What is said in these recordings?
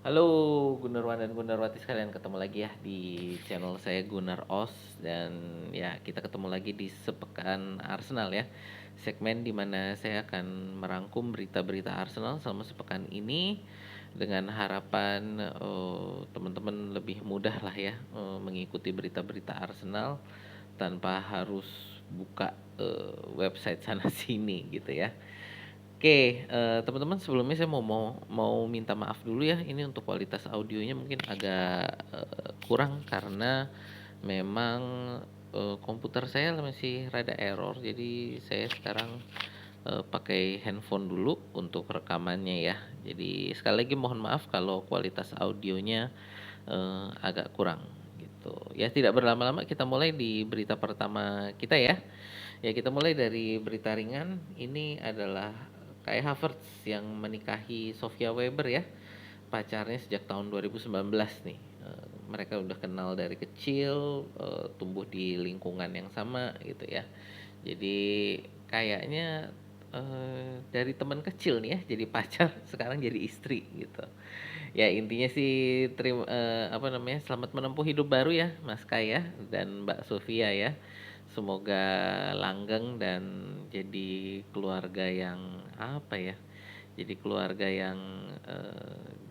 Halo Gunarwan dan Gunarwati sekalian, ketemu lagi ya di channel saya Gunar Os. Dan ya, kita ketemu lagi di Sepekan Arsenal ya, segmen dimana saya akan merangkum berita-berita Arsenal selama sepekan ini dengan harapan teman-teman lebih mudah lah ya mengikuti berita-berita Arsenal tanpa harus buka website sana sini gitu ya. Oke, teman-teman, sebelumnya saya mau minta maaf dulu ya, ini untuk kualitas audionya mungkin agak, kurang karena memang, komputer saya masih rada error. Jadi saya sekarang, pakai handphone dulu untuk rekamannya ya. Jadi sekali lagi mohon maaf kalau kualitas audionya, agak kurang gitu. Ya, tidak berlama-lama kita mulai di berita pertama kita ya. Ya, kita mulai dari berita ringan. Ini adalah Kai Havertz yang menikahi Sofia Weber ya. Pacarnya sejak tahun 2019 nih. Mereka udah kenal dari kecil, tumbuh di lingkungan yang sama gitu ya. Jadi kayaknya dari teman kecil nih ya jadi pacar sekarang jadi istri gitu. Ya intinya sih apa namanya, selamat menempuh hidup baru ya Mas Kaya dan Mbak Sofia ya. Semoga langgeng dan jadi keluarga yang apa ya? Jadi keluarga yang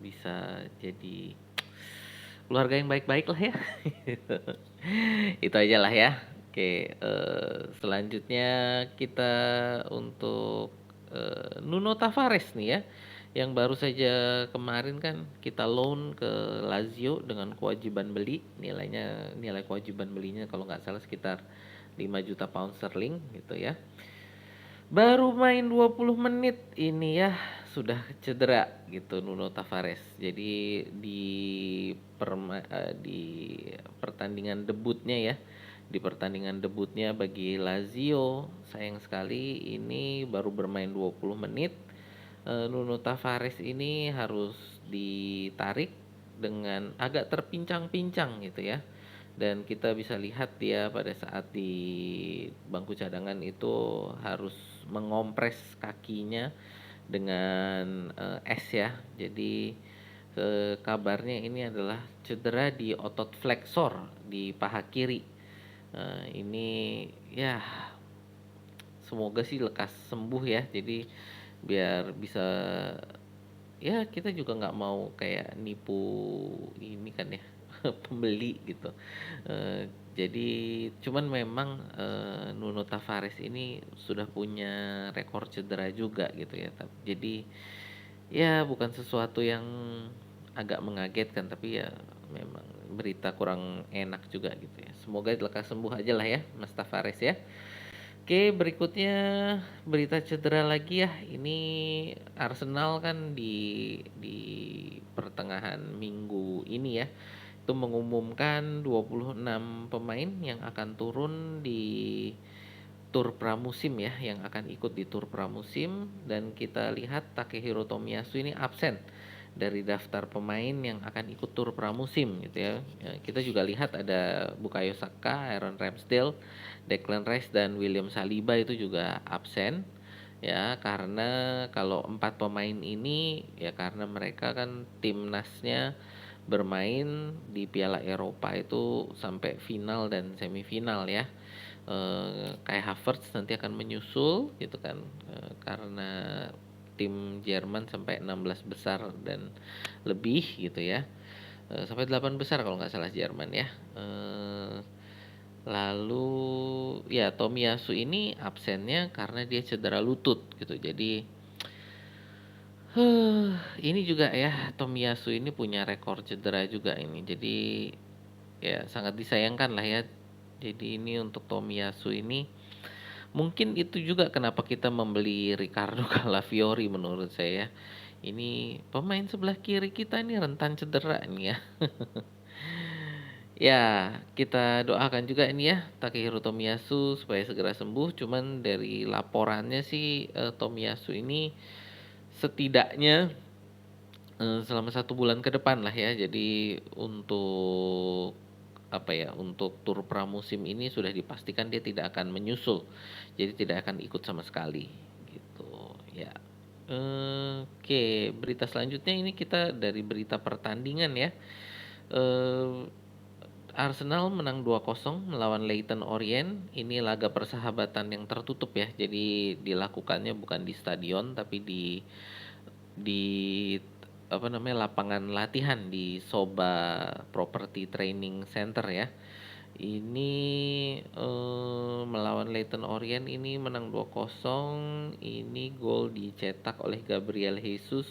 bisa jadi keluarga yang baik-baik lah ya. Itu aja lah ya. Oke, selanjutnya kita untuk Nuno Tavares nih ya, yang baru saja kemarin kan kita loan ke Lazio dengan kewajiban beli, nilai kewajiban belinya kalau nggak salah sekitar 5 juta pound sterling gitu ya. Baru main 20 menit ini ya sudah cedera gitu Nuno Tavares. Jadi di pertandingan debutnya ya, di pertandingan debutnya bagi Lazio, sayang sekali ini baru bermain 20 menit. Nuno Tavares ini harus ditarik dengan agak terpincang-pincang gitu ya. Dan kita bisa lihat dia pada saat di bangku cadangan itu harus mengompres kakinya dengan es ya. Jadi kabarnya ini adalah cedera di otot flexor di paha kiri. Ini ya semoga sih lekas sembuh ya. Jadi biar bisa, ya kita juga nggak mau kayak nipu ini kan ya, pembeli gitu. Jadi cuman memang Nuno Tavares ini sudah punya rekor cedera juga gitu ya. Jadi ya bukan sesuatu yang agak mengagetkan, tapi ya memang berita kurang enak juga gitu ya. Semoga lekas sembuh aja lah ya Mas Tavares ya. Oke, berikutnya berita cedera lagi ya. Ini Arsenal kan di pertengahan minggu ini ya, itu mengumumkan 26 pemain yang akan turun di tur pramusim ya, yang akan ikut di tur pramusim. Dan kita lihat Takehiro Tomiyasu ini absen dari daftar pemain yang akan ikut tur pramusim gitu ya. Ya, kita juga lihat ada Bukayo Saka, Aaron Ramsdale, Declan Rice dan William Saliba itu juga absen ya, karena kalau empat pemain ini ya karena mereka kan timnasnya bermain di Piala Eropa itu sampai final dan semifinal ya. Kai Havertz nanti akan menyusul gitu kan, karena tim Jerman sampai 16 besar dan lebih gitu ya. Sampai 8 besar kalau nggak salah Jerman ya. Lalu ya Tomiyasu ini absennya karena dia cedera lutut gitu. Jadi ini juga ya, Tomiyasu ini punya rekor cedera juga ini. Jadi ya sangat disayangkan lah ya. Jadi ini untuk Tomiyasu ini mungkin itu juga kenapa kita membeli Ricardo Calafiori menurut saya. Ini pemain sebelah kiri kita ini rentan cedera nih ya. Ya, kita doakan juga ini ya Takehiro Tomiyasu supaya segera sembuh. Cuman dari laporannya sih Tomiyasu ini setidaknya selama 1 bulan ke depan lah ya. Jadi untuk apa ya, untuk tur pramusim ini sudah dipastikan dia tidak akan menyusul. Jadi tidak akan ikut sama sekali gitu ya. Oke, berita selanjutnya ini kita dari berita pertandingan ya. Eee, Arsenal menang 2-0 melawan Leyton Orient. Ini laga persahabatan yang tertutup ya. Jadi dilakukannya bukan di stadion tapi di apa namanya, lapangan latihan di Soba Property Training Center ya. Ini melawan Leyton Orient ini menang 2-0. Ini gol dicetak oleh Gabriel Jesus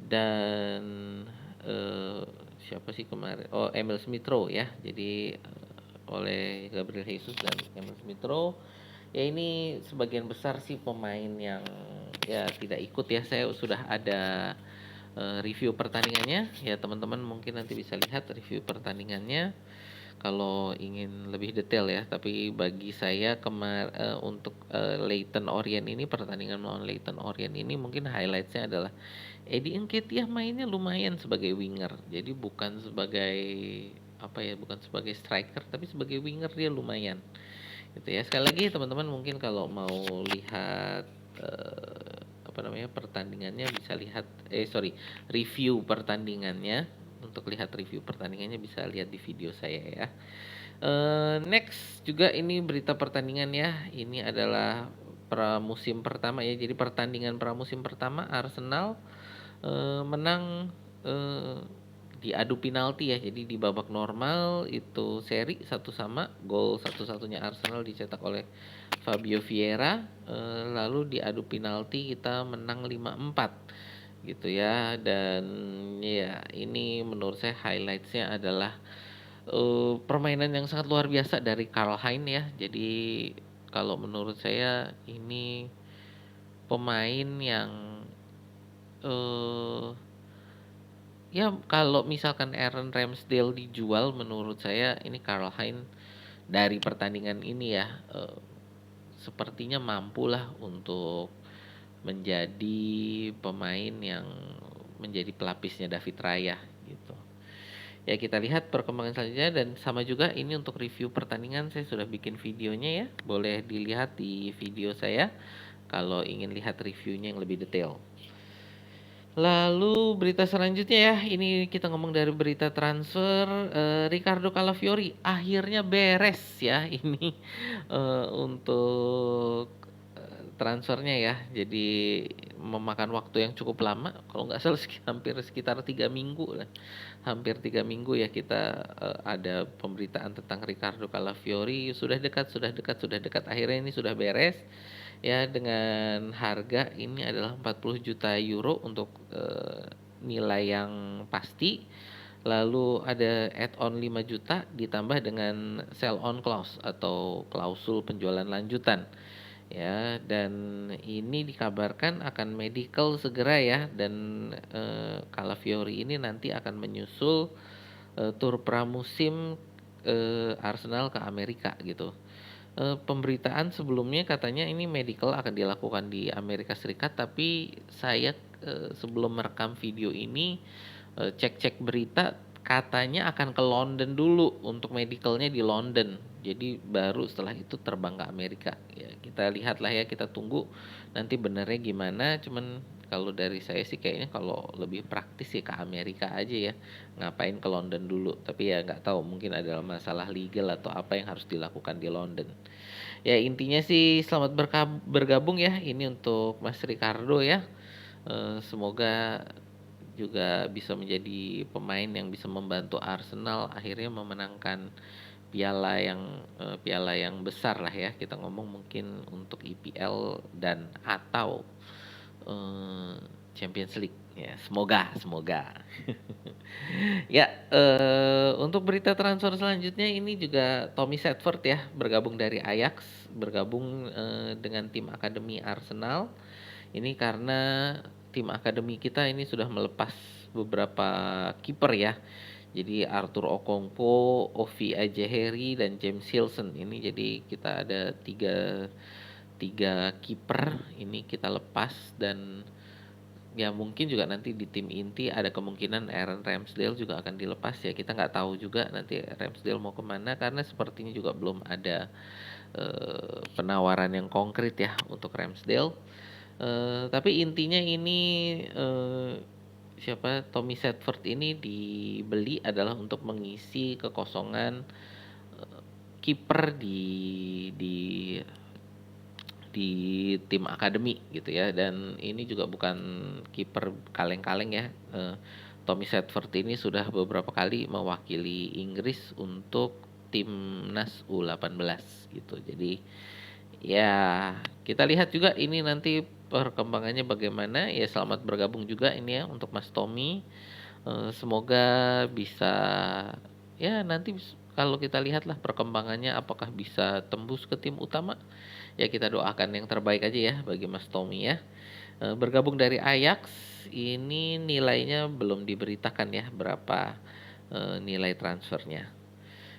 dan eh, siapa sih kemarin? Oh, Emil Smith Rowe ya. Jadi oleh Gabriel Jesus dan Emil Smith Rowe. Ya ini sebagian besar sih pemain yang ya tidak ikut ya. Saya sudah ada review pertandingannya. Ya teman-teman mungkin nanti bisa lihat review pertandingannya kalau ingin lebih detail ya. Tapi bagi saya untuk Leyton Orient ini, pertandingan melawan Leyton Orient ini mungkin highlightsnya adalah Eddie Nketiah mainnya lumayan sebagai winger. Jadi bukan sebagai apa ya, bukan sebagai striker tapi sebagai winger dia lumayan. Gitu ya. Sekali lagi teman-teman mungkin kalau mau lihat apa namanya, pertandingannya bisa lihat review pertandingannya. Untuk lihat review pertandingannya bisa lihat di video saya ya. Next juga ini berita pertandingan ya. Ini adalah pramusim pertama ya. Jadi pertandingan pramusim pertama Arsenal menang eh, diadu penalti ya. Jadi di babak normal itu seri satu sama, gol satu-satunya Arsenal dicetak oleh Fabio Vieira. Lalu diadu penalti kita menang 5-4 gitu ya. Dan ya ini menurut saya highlightsnya adalah permainan yang sangat luar biasa dari Karl Hein ya. Jadi kalau menurut saya ini pemain yang eh ya kalau misalkan Aaron Ramsdale dijual menurut saya ini Karl Hein dari pertandingan ini ya sepertinya mampulah untuk menjadi pemain yang menjadi pelapisnya David Raya gitu. Ya kita lihat perkembangan selanjutnya dan sama juga ini untuk review pertandingan saya sudah bikin videonya ya. Boleh dilihat di video saya kalau ingin lihat reviewnya yang lebih detail. Lalu berita selanjutnya ya, ini kita ngomong dari berita transfer Ricardo Calafiori akhirnya beres ya ini untuk transfernya ya. Jadi memakan waktu yang cukup lama, kalau nggak salah hampir sekitar 3 minggu lah, hampir 3 minggu ya kita ada pemberitaan tentang Ricardo Calafiori. Sudah dekat, sudah dekat, sudah dekat. Akhirnya ini sudah beres ya dengan harga ini adalah 40 juta euro untuk nilai yang pasti. Lalu ada add-on 5 juta ditambah dengan sell on clause atau klausul penjualan lanjutan. Ya, dan ini dikabarkan akan medical segera ya dan Calafiori ini nanti akan menyusul tur pramusim Arsenal ke Amerika gitu. Pemberitaan sebelumnya katanya ini medical akan dilakukan di Amerika Serikat, tapi saya sebelum merekam video ini cek-cek berita katanya akan ke London dulu untuk medicalnya di London. Jadi baru setelah itu terbang ke Amerika. Ya, kita lihatlah ya, kita tunggu nanti benernya gimana. Cuman kalau dari saya sih kayaknya kalau lebih praktis ya ke Amerika aja ya. Ngapain ke London dulu? Tapi ya nggak tahu, mungkin ada masalah legal atau apa yang harus dilakukan di London. Ya intinya sih selamat bergabung ya ini untuk Mas Ricardo ya. Semoga juga bisa menjadi pemain yang bisa membantu Arsenal akhirnya memenangkan piala yang besar lah ya. Kita ngomong mungkin untuk EPL dan atau eh, Champions League ya. Semoga. Ya, untuk berita transfer selanjutnya ini juga Tommy Setford ya, bergabung dari Ajax, bergabung dengan tim akademi Arsenal. Ini karena tim akademi kita ini sudah melepas beberapa kiper ya. Jadi Arthur Okonkwo, Ovi Ajeheri dan James Hilson ini, jadi kita ada tiga tiga kiper ini kita lepas. Dan ya mungkin juga nanti di tim inti ada kemungkinan Aaron Ramsdale juga akan dilepas ya. Kita nggak tahu juga nanti Ramsdale mau kemana karena sepertinya juga belum ada penawaran yang konkret ya untuk Ramsdale. Tapi intinya ini, Tommy Sedford ini dibeli adalah untuk mengisi kekosongan, kiper di di tim akademi gitu ya, dan ini juga bukan kiper kaleng-kaleng ya. Tommy Sedford ini sudah beberapa kali mewakili Inggris untuk timnas U18 gitu. Jadi ya kita lihat juga ini nanti perkembangannya bagaimana. Ya selamat bergabung juga ini ya untuk Mas Tommy. Semoga bisa, ya nanti kalau kita lihatlah perkembangannya apakah bisa tembus ke tim utama. Ya kita doakan yang terbaik aja ya bagi Mas Tommy ya. Bergabung dari Ajax, ini nilainya belum diberitakan ya berapa nilai transfernya.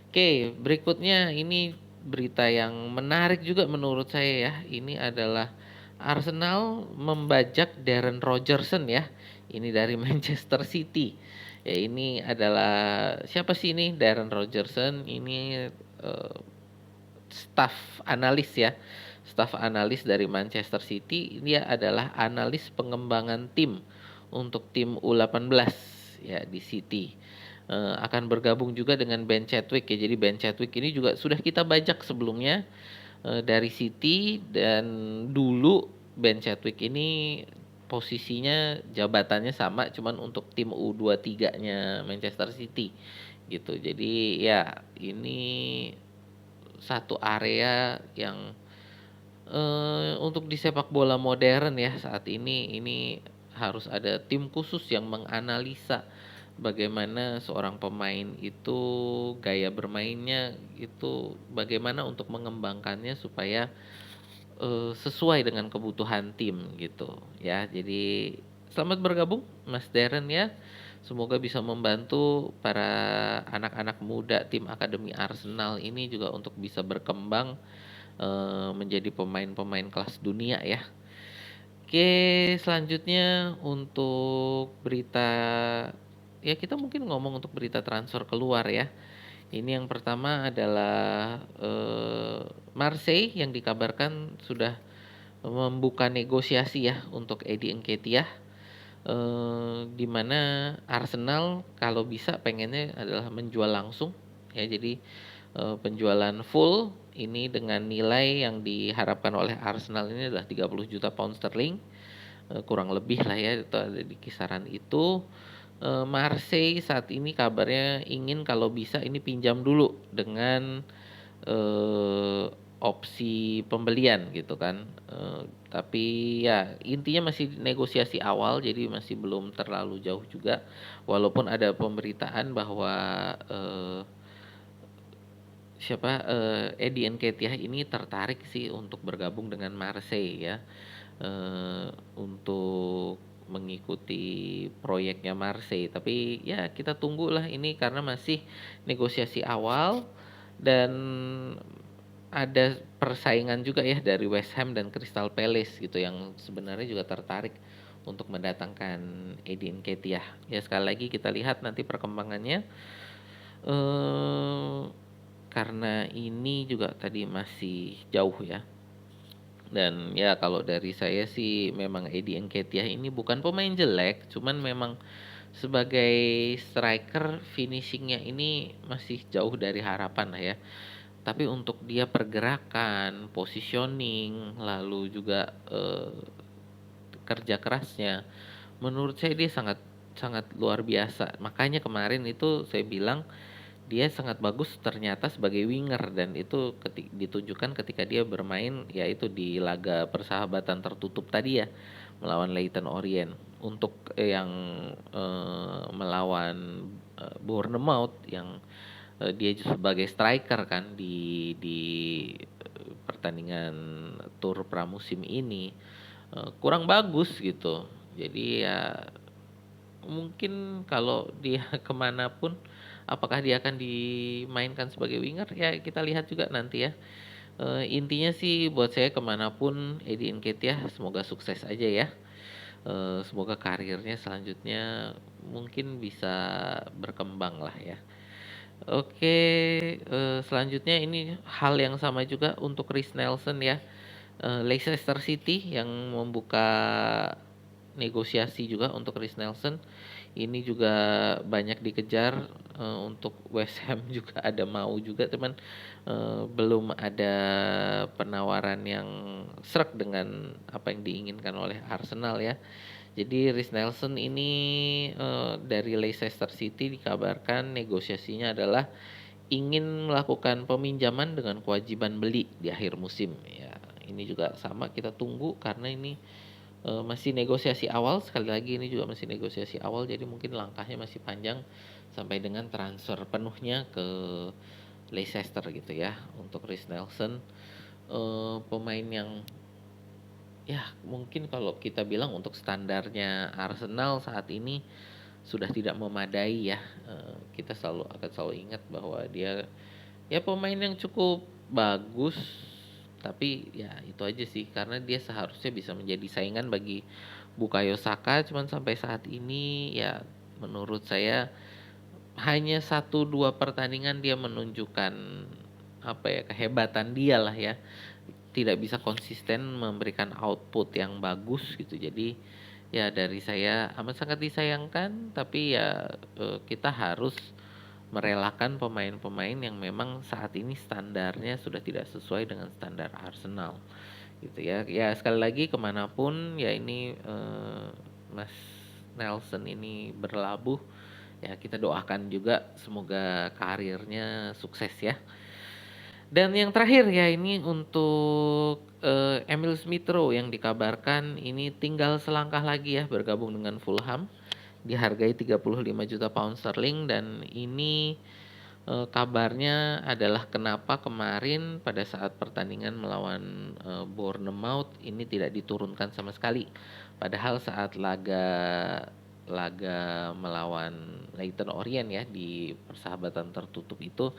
Oke, berikutnya ini berita yang menarik juga menurut saya ya. Ini adalah Arsenal membajak Darren Rodgerson ya. Ini dari Manchester City. Ya ini adalah siapa sih ini Darren Rodgerson? Ini eh, staf analis ya. Staf analis dari Manchester City. Dia adalah analis pengembangan tim untuk tim U18 ya di City. Akan bergabung juga dengan Ben Chadwick ya. Jadi Ben Chadwick ini juga sudah kita bajak sebelumnya dari City, dan dulu Ben Chadwick ini posisinya jabatannya sama cuman untuk tim U23-nya Manchester City gitu. Jadi ya ini satu area yang untuk di sepak bola modern ya saat ini harus ada tim khusus yang menganalisa bagaimana seorang pemain itu gaya bermainnya itu bagaimana untuk mengembangkannya supaya sesuai dengan kebutuhan tim gitu ya. Jadi selamat bergabung Mas Darren ya. Semoga bisa membantu para anak-anak muda tim akademi Arsenal ini juga untuk bisa berkembang menjadi pemain-pemain kelas dunia ya. Oke, selanjutnya untuk berita, ya kita mungkin ngomong untuk berita transfer keluar ya. Ini yang pertama adalah Marseille yang dikabarkan sudah membuka negosiasi ya untuk Eddie Nketiah. Di mana Arsenal kalau bisa pengennya adalah menjual langsung ya. Jadi penjualan full ini dengan nilai yang diharapkan oleh Arsenal ini adalah 30 juta pound sterling, kurang lebih lah ya itu ada di kisaran itu. Marseille saat ini kabarnya ingin kalau bisa ini pinjam dulu dengan eh, opsi pembelian gitu kan. Tapi ya intinya masih negosiasi awal jadi masih belum terlalu jauh juga. Walaupun ada pemberitaan bahwa eh, Eddie Nketiah ini tertarik sih untuk bergabung dengan Marseille ya. Untuk mengikuti proyeknya Marseille. Tapi ya kita tunggulah ini karena masih negosiasi awal, dan ada persaingan juga ya dari West Ham dan Crystal Palace gitu yang sebenarnya juga tertarik untuk mendatangkan Eddie Nketiah. Ya sekali lagi kita lihat nanti perkembangannya. eh karena ini juga tadi masih jauh ya. Dan ya kalau dari saya sih memang Eddie Nketiah ini bukan pemain jelek, cuman memang sebagai striker finishingnya ini masih jauh dari harapan lah ya. Tapi untuk dia pergerakan, positioning, lalu juga kerja kerasnya, menurut saya dia sangat sangat luar biasa. Makanya kemarin itu saya bilang dia sangat bagus ternyata sebagai winger, dan itu ditunjukkan ketika dia bermain yaitu di laga persahabatan tertutup tadi ya melawan Leyton Orient. Untuk yang melawan Bournemouth yang dia sebagai striker kan di pertandingan tur pramusim ini kurang bagus gitu. Jadi ya mungkin kalau dia kemanapun, apakah dia akan dimainkan sebagai winger ya kita lihat juga nanti ya. Intinya sih buat saya kemanapun Eddie Nketiah semoga sukses aja ya. Semoga karirnya selanjutnya mungkin bisa berkembang lah ya. Oke, selanjutnya ini hal yang sama juga untuk Chris Nelson ya. Leicester City yang membuka negosiasi juga untuk Reiss Nelson. Ini juga banyak dikejar, untuk West Ham juga ada mau juga, cuman, belum ada penawaran yang sreg dengan apa yang diinginkan oleh Arsenal ya. Jadi Reiss Nelson ini, dari Leicester City dikabarkan negosiasinya adalah ingin melakukan peminjaman dengan kewajiban beli di akhir musim. Ya, ini juga sama kita tunggu karena ini, masih negosiasi awal, sekali lagi ini juga masih negosiasi awal, jadi mungkin langkahnya masih panjang sampai dengan transfer penuhnya ke Leicester gitu ya untuk Reiss Nelson. Pemain yang ya mungkin kalau kita bilang untuk standarnya Arsenal saat ini sudah tidak memadai ya. Kita selalu ingat bahwa dia ya pemain yang cukup bagus, tapi ya itu aja sih karena dia seharusnya bisa menjadi saingan bagi Bukayo Saka, cuman sampai saat ini ya menurut saya hanya satu 2 pertandingan dia menunjukkan apa ya, kehebatan dia lah ya. Tidak bisa konsisten memberikan output yang bagus gitu. Jadi ya dari saya amat sangat disayangkan, tapi ya, kita harus merelakan pemain-pemain yang memang saat ini standarnya sudah tidak sesuai dengan standar Arsenal gitu ya. Ya sekali lagi kemanapun ya ini, Mas Nelson ini berlabuh, ya kita doakan juga semoga karirnya sukses ya. Dan yang terakhir ya ini untuk, Emil Smith Rowe yang dikabarkan ini tinggal selangkah lagi ya bergabung dengan Fulham, dihargai 35 juta pound sterling. Dan ini, kabarnya adalah kenapa kemarin pada saat pertandingan melawan, Bournemouth ini tidak diturunkan sama sekali. Padahal saat laga laga melawan Leyton Orient ya di persahabatan tertutup itu,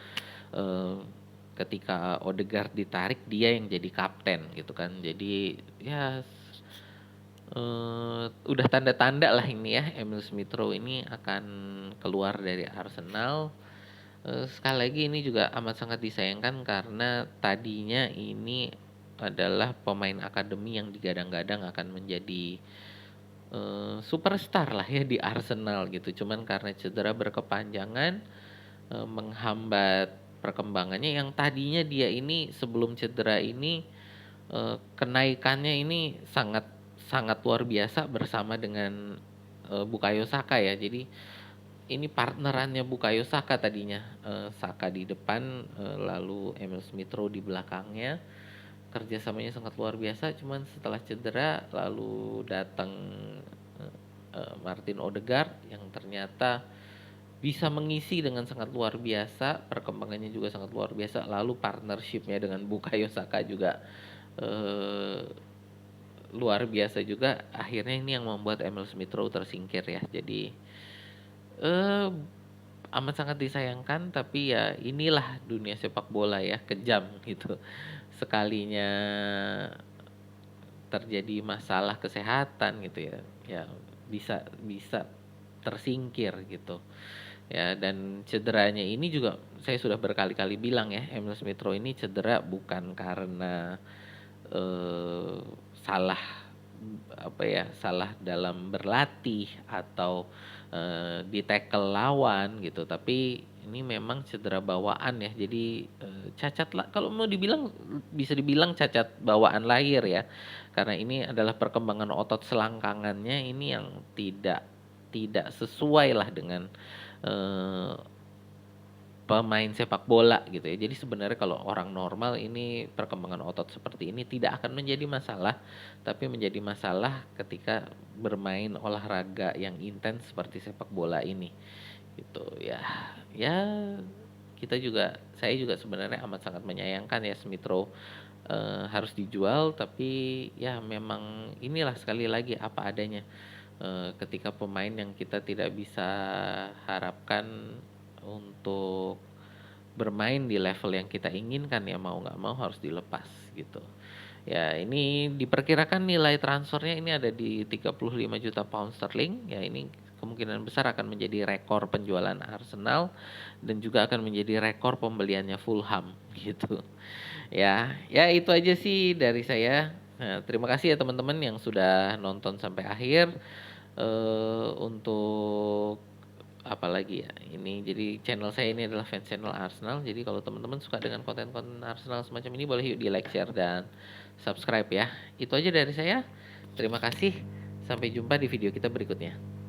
eee, ketika Odegaard ditarik dia yang jadi kapten gitu kan. Jadi ya, udah tanda-tanda lah ini ya Emil Smith Rowe ini akan keluar dari Arsenal. Sekali lagi ini juga amat sangat disayangkan karena tadinya ini adalah pemain akademi yang digadang-gadang akan menjadi, superstar lah ya di Arsenal gitu. Cuman karena cedera berkepanjangan, menghambat perkembangannya yang tadinya dia ini sebelum cedera ini, kenaikannya ini sangat sangat luar biasa bersama dengan, Bukayo Saka ya. Jadi ini partnerannya Bukayo Saka tadinya, Saka di depan, lalu Emil Smith Rowe di belakangnya. Kerjasamanya sangat luar biasa, cuman setelah cedera lalu datang, eee Martin Odegaard yang ternyata bisa mengisi dengan sangat luar biasa, perkembangannya juga sangat luar biasa, lalu partnership-nya dengan Bukayo Saka juga, eee, luar biasa juga. Akhirnya ini yang membuat Emil Smith Rowe tersingkir ya. Jadi, eee, amat sangat disayangkan, tapi ya inilah dunia sepak bola ya, kejam gitu. Sekalinya terjadi masalah kesehatan gitu ya, ya bisa bisa tersingkir gitu. Ya dan cederanya ini juga saya sudah berkali-kali bilang ya, Emil Smith Rowe ini cedera bukan karena, eee, salah, apa ya, salah dalam berlatih atau, di-tackle lawan gitu, tapi ini memang cedera bawaan ya. Jadi, cacat lah kalau mau dibilang bisa dibilang cacat bawaan lahir ya. Karena ini adalah perkembangan otot selangkangannya ini yang tidak tidak sesuai lah dengan, eee, pemain sepak bola gitu ya. Jadi sebenarnya kalau orang normal ini perkembangan otot seperti ini tidak akan menjadi masalah, tapi menjadi masalah ketika bermain olahraga yang intens seperti sepak bola ini, gitu ya. Ya saya juga sebenarnya amat sangat menyayangkan ya Smith Rowe, harus dijual, tapi ya memang inilah sekali lagi apa adanya. Ketika pemain yang kita tidak bisa harapkan untuk bermain di level yang kita inginkan ya mau nggak mau harus dilepas gitu. Ya ini diperkirakan nilai transfernya ini ada di 35 juta pound sterling, ya ini kemungkinan besar akan menjadi rekor penjualan Arsenal dan juga akan menjadi rekor pembeliannya Fulham gitu. Ya, ya itu aja sih dari saya. Nah, terima kasih ya teman-teman yang sudah nonton sampai akhir. Untuk apalagi ya, ini jadi channel saya ini adalah fans channel Arsenal. Jadi kalau teman-teman suka dengan konten-konten Arsenal semacam ini boleh yuk di like, share dan subscribe ya. Itu aja dari saya. Terima kasih. Sampai jumpa di video kita berikutnya.